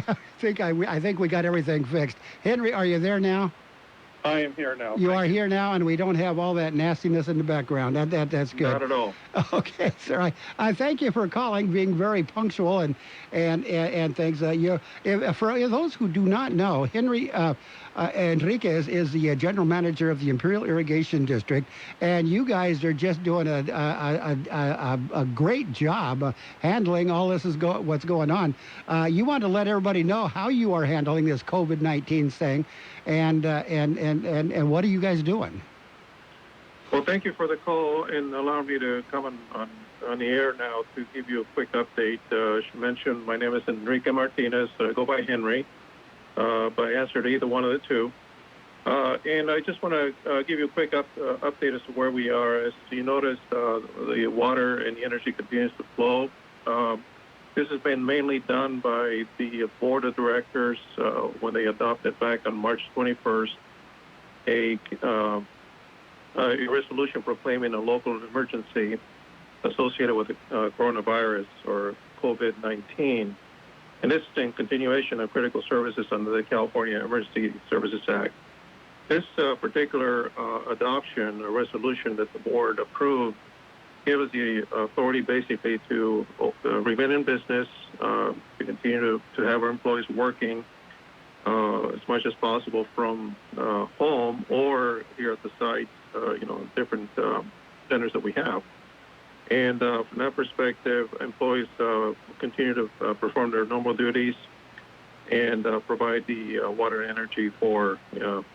I think we got everything fixed. Henry, are you there now? I am here now. You are here now, and we don't have all that nastiness in the background. That's good. Not at all. Okay, sir. I thank you for calling, being very punctual and things. For those who do not know, Henry Enrique is the general manager of the Imperial Irrigation District, and you guys are just doing a great job handling all this what's going on. You want to let everybody know how you are handling this COVID-19 thing, and what are you guys doing? Well, thank you for the call and allowing me to come on the air now to give you a quick update. As you mentioned, my name is Enrique Martinez. I go by Henry, but I answer to either one of the two. And I just want to give you a quick update as to where we are. As you noticed, the water and the energy continues to flow. This has been mainly done by the board of directors when they adopted back on March 21st a resolution proclaiming a local emergency associated with the coronavirus or COVID-19. And this is in continuation of critical services under the California Emergency Services Act. This particular adoption, or resolution that the board approved, gives us the authority basically to remain in business, to continue to have our employees working as much as possible from home or here at the site, different centers that we have. And from that perspective, employees continue to perform their normal duties and provide the water and energy for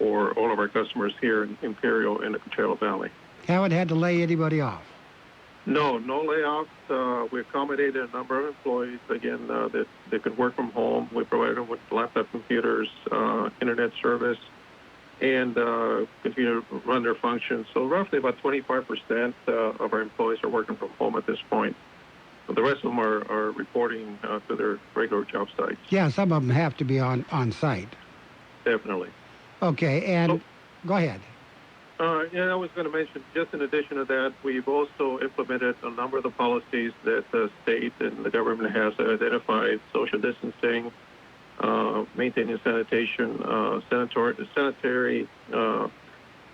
all of our customers here in Imperial and the Imperial Valley. Haven't had to lay anybody off? No layoffs. We accommodated a number of employees, again, that they could work from home. We provided them with laptop computers, internet service, and continue to run their functions. So roughly about 25% of our employees are working from home at this point. The rest of them are reporting to their regular job sites. Yeah, some of them have to be on site. Definitely. Okay, and go ahead. I was going to mention, just in addition to that, we've also implemented a number of the policies that the state and the government has identified: social distancing, maintaining sanitation, sanitary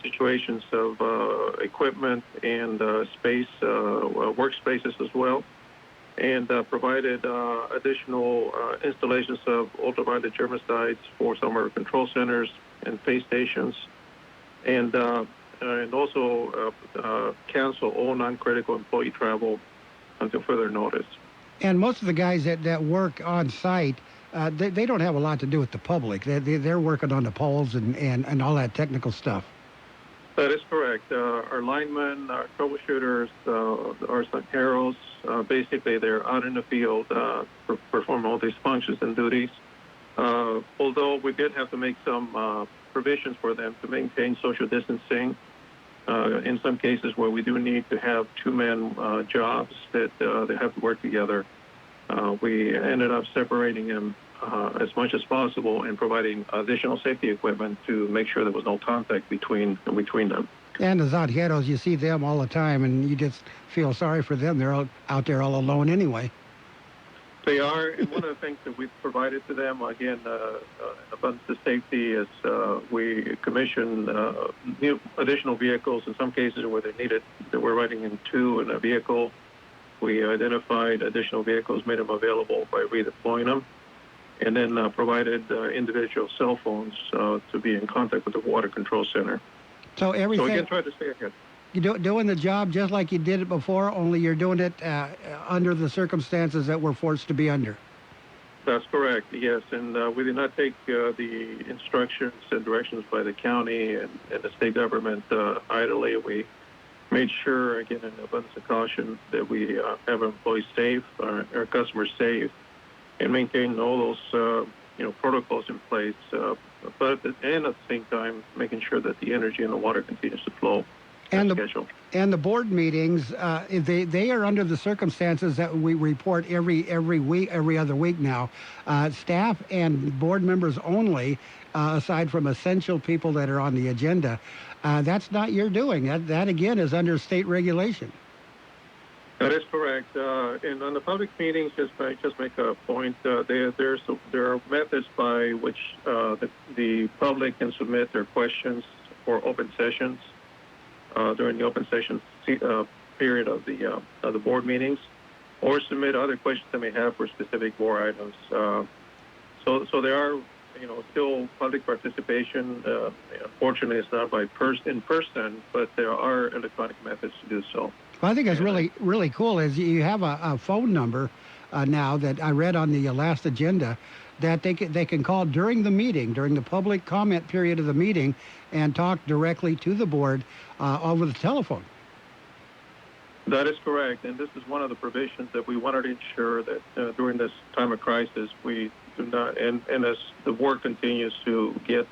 situations of equipment and space, workspaces as well, and provided additional installations of ultraviolet germicides for some of our control centers and pay stations, and also cancel all non-critical employee travel until further notice. And most of the guys that work on site, they don't have a lot to do with the public. They're working on the poles and all that technical stuff. That is correct. Our linemen, our troubleshooters, our heroes, basically they're out in the field perform all these functions and duties. Although we did have to make some provisions for them to maintain social distancing. In some cases where we do need to have two-man jobs that they have to work together, we ended up separating them as much as possible and providing additional safety equipment to make sure there was no contact between them. And the Zanjeros, you see them all the time, and you just feel sorry for them. They're out there all alone anyway. They are, and one of the things that we've provided to them, again, abundance of safety, is we commission new additional vehicles in some cases where they needed, that we're riding in two in a vehicle. We identified additional vehicles, made them available by redeploying them, and then provided individual cell phones to be in contact with the water control center. So everything. So again, try to stay ahead. You're doing the job just like you did it before, only you're doing it under the circumstances that we're forced to be under. That's correct, yes. And we did not take the instructions and directions by the county and the state government idly. We made sure, again, in abundance of caution, that we have our employees safe, our customers safe, and maintain all those protocols in place. But at the same time, making sure that the energy and the water continues to flow. And the board meetings, they are under the circumstances that we report every other week now. Staff and board members only, aside from essential people that are on the agenda. That's not your doing. That again is under state regulation. That is correct. And on the public meetings, just make a point. There are methods by which the public can submit their questions for open sessions during the open session period of the board meetings, or submit other questions they may have for specific board items. So there are, still public participation. Unfortunately, it's not in person, but there are electronic methods to do so. Well, I think that's really, really cool is you have a phone number now that I read on the last agenda that they can call during the meeting, during the public comment period of the meeting, and talk directly to the board over the telephone. That is correct, and this is one of the provisions that we wanted to ensure that during this time of crisis we do not, and as the board continues to get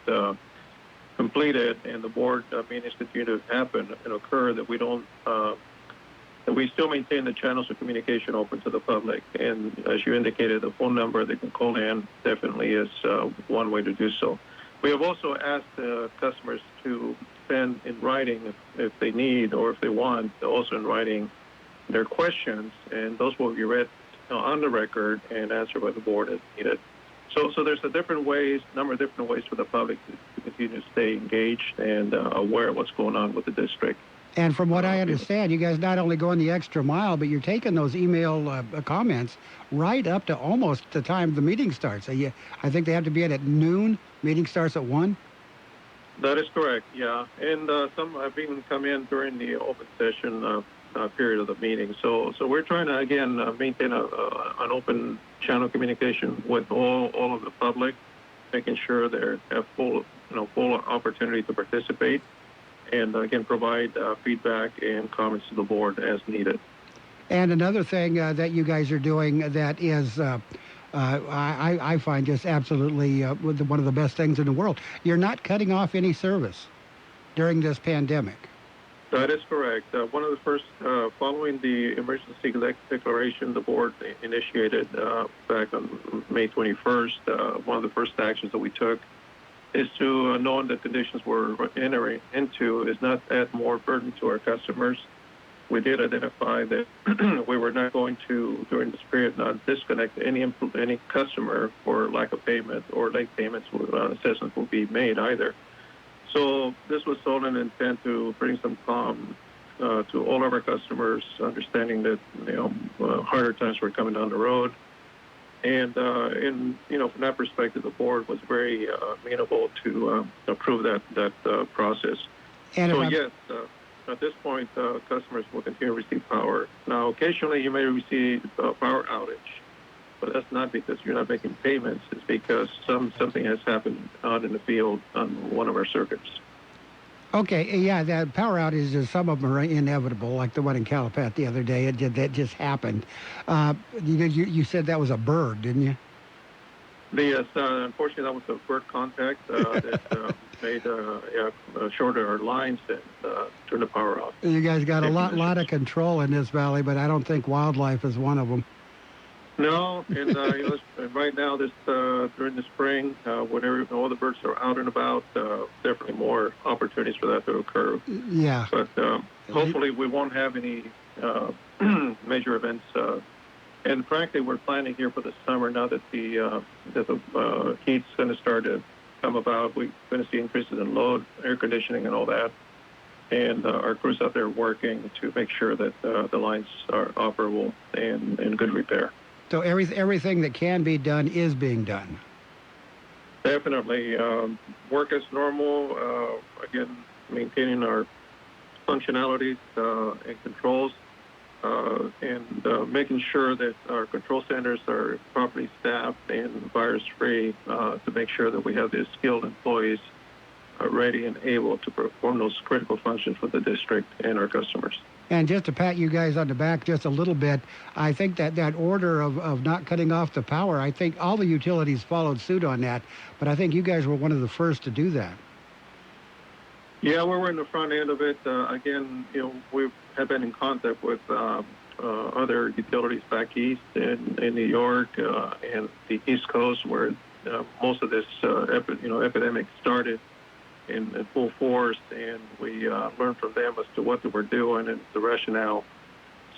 completed and the board meetings continue to happen and occur, that we don't that we still maintain the channels of communication open to the public. And as you indicated, the phone number they can call in definitely is one way to do so. We have also asked customers to send in writing if they need or if they want, also in writing, their questions, and those will be read on the record and answered by the board as needed. So there's number of different ways for the public to continue to stay engaged and aware of what's going on with the district. And from what I understand, you guys not only going the extra mile, but you're taking those email comments right up to almost the time the meeting starts. I think they have to be in at noon. Meeting starts at 1. That is correct, yeah. And some have even come in during the open session period of the meeting. So we're trying to, again, maintain an open channel communication with all of the public, making sure they have full opportunity to participate. And again, provide feedback and comments to the board as needed. And another thing that you guys are doing that is, I find just absolutely one of the best things in the world. You're not cutting off any service during this pandemic. That is correct. One of the first, following the emergency declaration the board initiated back on May 21st, one of the first actions that we took is to, knowing the conditions we're entering into, is not add more burden to our customers. We did identify that we were not going to, during this period, not disconnect any customer for lack of payment or late payments. Assessments will be made either. So this was all an intent to bring some calm to all of our customers, understanding that harder times were coming down the road. And from that perspective, the board was very amenable to approve that process. And so yes, at this point, customers will continue to receive power. Now, occasionally you may receive a power outage, but that's not because you're not making payments. It's because something has happened out in the field on one of our circuits. Okay, yeah, the power outages, some of them are inevitable, like the one in Calapat the other day. That just happened. You said that was a bird, didn't you? Yes, unfortunately, that was a bird contact that made shorter our lines and turned the power off. You guys got a lot of control in this valley, but I don't think wildlife is one of them. No, and right now, during the spring, whenever all the birds are out and about, definitely more opportunities for that to occur. Yeah. But hopefully, we won't have any major events. And frankly, we're planning here for the summer now that the heat's going to start to come about. We're going to see increases in load, air conditioning, and all that. And our crews out there working to make sure that the lines are operable and in good repair. So everything that can be done is being done. Definitely. Work as normal. Again, maintaining our functionalities and controls, and making sure that our control centers are properly staffed and virus-free to make sure that we have the skilled employees ready and able to perform those critical functions for the district and our customers. And just to pat you guys on the back just a little bit, I think that order of not cutting off the power, I think all the utilities followed suit on that, but I think you guys were one of the first to do that. Yeah, we were in the front end of it. Again, we have been in contact with other utilities back east in New York and the East Coast, where most of this epidemic started in full force, and we learned from them as to what they were doing and the rationale.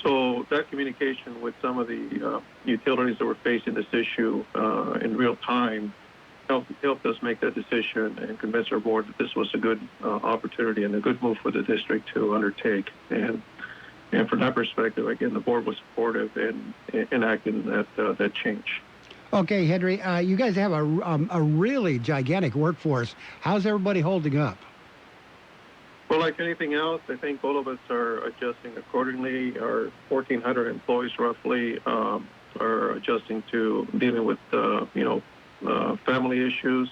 So that communication with some of the utilities that were facing this issue in real time helped us make that decision and convince our board that this was a good opportunity and a good move for the district to undertake. And from that perspective, again, the board was supportive in enacting that change. Okay, Henry, you guys have a really gigantic workforce. How's everybody holding up? Well, like anything else, I think all of us are adjusting accordingly. Our 1,400 employees roughly are adjusting to dealing with, family issues,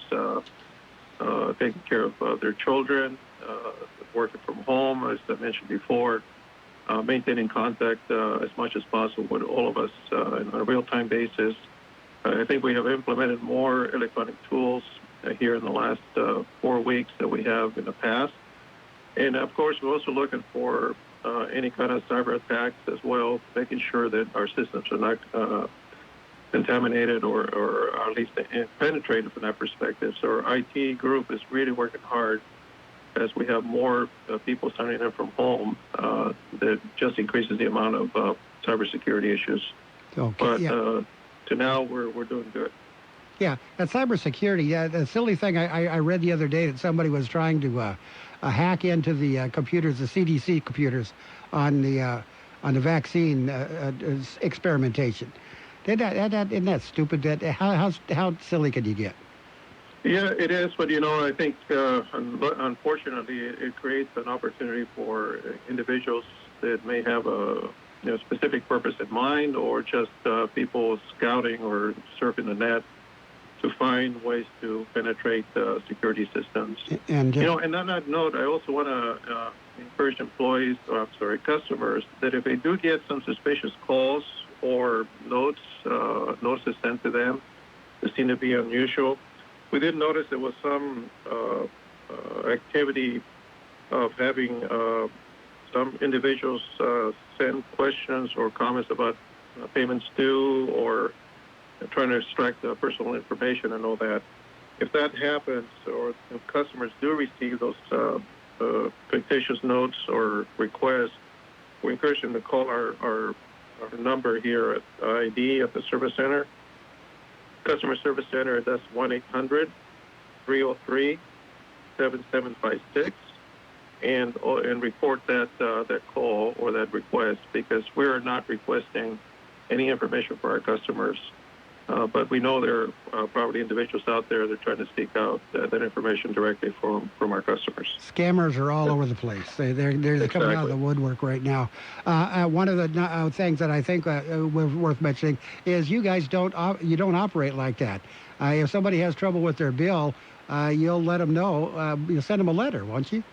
taking care of their children, working from home, as I mentioned before, maintaining contact as much as possible with all of us on a real-time basis. I think we have implemented more electronic tools here in the last 4 weeks than we have in the past. And, of course, we're also looking for any kind of cyber attacks as well, making sure that our systems are not contaminated or at least penetrated from that perspective. So our IT group is really working hard as we have more people signing in from home. That just increases the amount of cybersecurity issues. Okay, but yeah. To now, we're doing good. Yeah, that cybersecurity, the silly thing I read the other day that somebody was trying to hack into the computers, the CDC computers, on the vaccine experimentation. Isn't that stupid? How silly can you get? Yeah, it is, but I think unfortunately it creates an opportunity for individuals that may have a specific purpose in mind, or just people scouting or surfing the net to find ways to penetrate security systems. And on that note, I also want to encourage customers that if they do get some suspicious calls or notices sent to them that seem to be unusual. We did notice there was some activity of having some individuals send questions or comments about payments due, or trying to extract personal information and all that. If that happens, or if customers do receive those fictitious notes or requests, we encourage them to call our number here at IID at the service center. Customer Service Center, that's 1-800-303-7756, and report that call or that request, because we're not requesting any information for our customers. But we know there are probably individuals out there that are trying to seek out that information directly from our customers. Scammers are all over the place. They're Exactly. coming out of the woodwork right now. One of the things that I think worth mentioning is you guys don't operate like that. If somebody has trouble with their bill, you'll let them know. You'll send them a letter, won't you?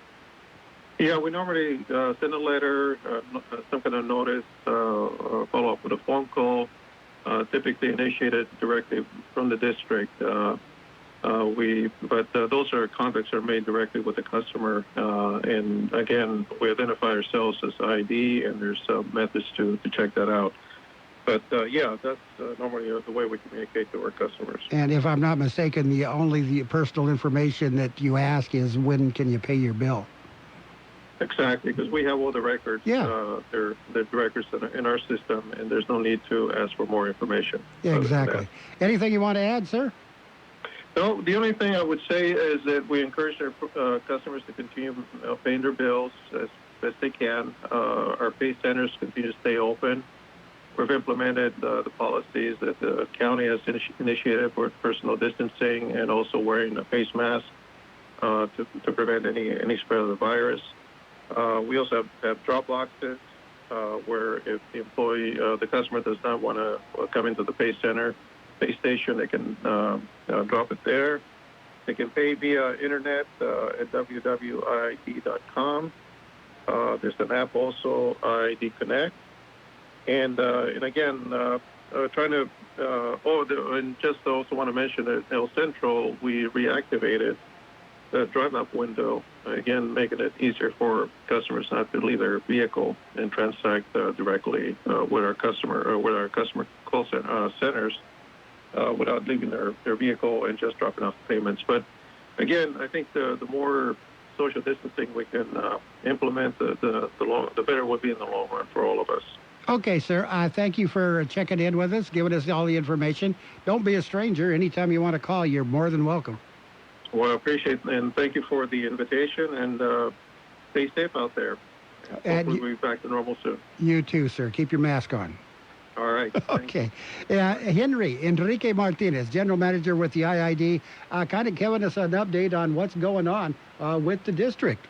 Yeah, we normally send a letter, some kind of notice, follow up with a phone call. Typically initiated directly from the district. Those are contacts that are made directly with the customer. And again, we identify ourselves as ID, and there's methods to check that out. But that's normally the way we communicate to our customers. And if I'm not mistaken, the personal information that you ask is when can you pay your bill? Exactly, because we have all the records. Yeah. They're the records in our system, and there's no need to ask for more information. Yeah, exactly. Anything you want to add, sir? No, the only thing I would say is that we encourage our customers to continue paying their bills as best they can. Our pay centers continue to stay open. We've implemented the policies that the county has initiated for personal distancing and also wearing a face mask to prevent any spread of the virus. We also have drop boxes where if the customer does not want to come into the pay station, they can drop it there. They can pay via internet at www.iid.com. There's an app also, IID Connect. And again, and just also want to mention that El Centro, we reactivated the drive-up window, again, making it easier for customers not to leave their vehicle and transact directly with our customer call centers without leaving their vehicle and just dropping off the payments. But again, I think the more social distancing we can implement, the better it would be in the long run for all of us. Okay, sir. Thank you for checking in with us, giving us all the information. Don't be a stranger. Anytime you want to call, you're more than welcome. Well, I appreciate it, and thank you for the invitation, and stay safe out there. Hopefully we'll be back to normal soon. You too, sir. Keep your mask on. All right. Okay. Enrique Martinez, General Manager with the IID, kind of giving us an update on what's going on with the district.